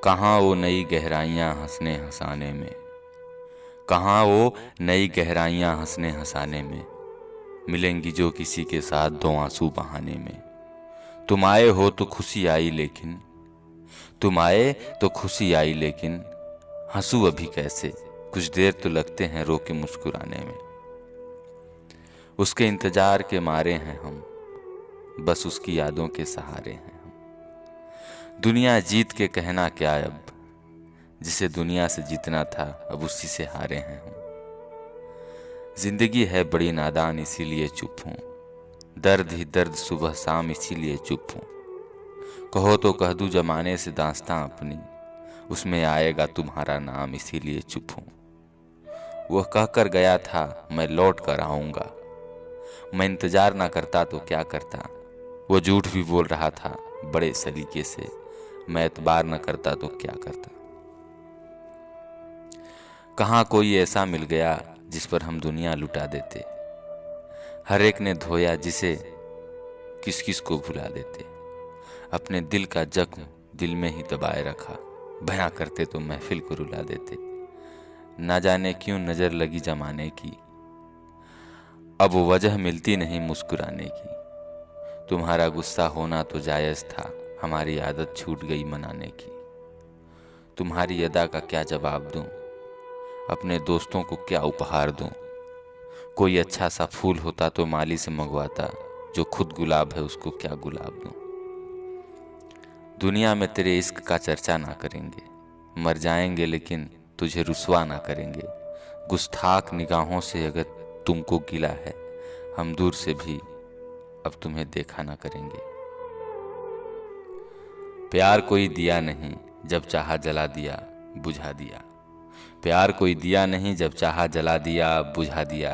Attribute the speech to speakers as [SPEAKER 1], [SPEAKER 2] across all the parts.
[SPEAKER 1] कहाँ वो नई गहराइयाँ हंसने हंसाने में, कहाँ वो नई गहराइयाँ हंसने हंसाने में मिलेंगी जो किसी के साथ दो आंसू बहाने में। तुम आए हो तो खुशी आई लेकिन, तुम आए तो खुशी आई लेकिन हंसू अभी कैसे, कुछ देर तो लगते हैं रो के मुस्कुराने में। उसके इंतजार के मारे हैं हम, बस उसकी यादों के सहारे हैं हम। दुनिया जीत के कहना क्या अब, जिसे दुनिया से जीतना था अब उसी से हारे हैं हम। जिंदगी है बड़ी नादान इसीलिए चुप हूँ, दर्द ही दर्द सुबह शाम इसीलिए चुप हूँ। कहो तो कह दूँ जमाने से दास्तां अपनी, उसमें आएगा तुम्हारा नाम इसीलिए चुप हूँ। वह कहकर गया था मैं लौट कर आऊँगा, मैं इंतजार ना करता तो क्या करता। वो झूठ भी बोल रहा था बड़े सलीके से, मैं एतबार न करता तो क्या करता। कहाँ कोई ऐसा मिल गया जिस पर हम दुनिया लुटा देते, हर एक ने धोया जिसे किस किस को भुला देते। अपने दिल का जख्म दिल में ही दबाए रखा, बयां करते तो महफिल को रुला देते। ना जाने क्यों नजर लगी जमाने की, अब वो वजह मिलती नहीं मुस्कुराने की। तुम्हारा गुस्सा होना तो जायज़ था, हमारी आदत छूट गई मनाने की। तुम्हारी अदा का क्या जवाब दूं, अपने दोस्तों को क्या उपहार दूं। कोई अच्छा सा फूल होता तो माली से मंगवाता, जो खुद गुलाब है उसको क्या गुलाब दूं। दुनिया में तेरे इश्क का चर्चा ना करेंगे, मर जाएंगे लेकिन तुझे रुसवा ना करेंगे। गुस्ताख निगाहों से अगर तुमको गिला है, हम दूर से भी अब तुम्हें देखा ना करेंगे। प्यार कोई दिया नहीं जब चाहा जला दिया बुझा दिया, प्यार कोई दिया नहीं जब चाहा जला दिया बुझा दिया।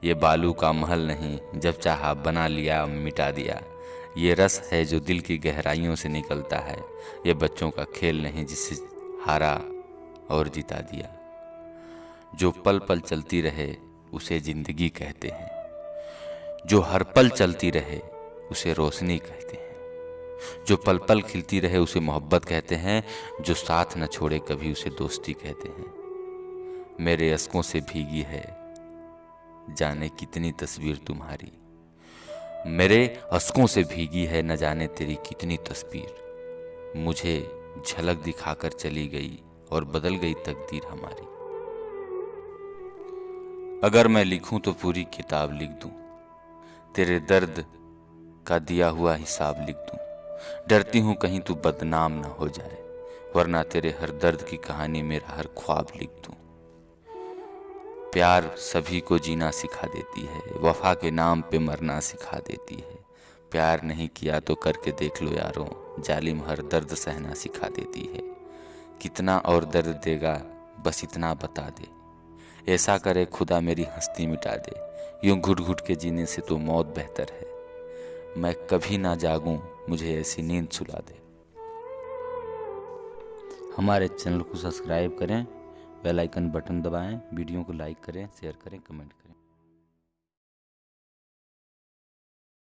[SPEAKER 1] ये बालू का महल नहीं जब चाहा बना लिया मिटा दिया। ये रस है जो दिल की गहराइयों से निकलता है, ये बच्चों का खेल नहीं जिसे हारा और जिता दिया। जो पल पल चलती रहे उसे जिंदगी कहते हैं, जो हर पल चलती रहे उसे रोशनी कहते हैं। जो पल पल खिलती रहे उसे मोहब्बत कहते हैं, जो साथ न छोड़े कभी उसे दोस्ती कहते हैं। मेरे अश्कों से भीगी है जाने कितनी तस्वीर तुम्हारी, मेरे अश्कों से भीगी है न जाने तेरी कितनी तस्वीर। मुझे झलक दिखाकर चली गई और बदल गई तकदीर हमारी। अगर मैं लिखूं तो पूरी किताब लिख दूं, तेरे दर्द का दिया हुआ हिसाब लिख दूं। डरती हूँ कहीं तू बदनाम ना हो जाए, वरना तेरे हर दर्द की कहानी मेरा हर ख्वाब लिख दूं। प्यार सभी को जीना सिखा देती है, वफा के नाम पे मरना सिखा देती है। प्यार नहीं किया तो करके देख लो यारों, जालिम हर दर्द सहना सिखा देती है। कितना और दर्द देगा बस इतना बता दे, ऐसा करे खुदा मेरी हंसती मिटा दे। यूं घुट घुट के जीने से तो मौत बेहतर है, मैं कभी ना जागूं मुझे ऐसी नींद सुला दे। हमारे चैनल को सब्सक्राइब करें, बेल आइकन बटन दबाएं, वीडियो को लाइक करें, शेयर करें, कमेंट करें।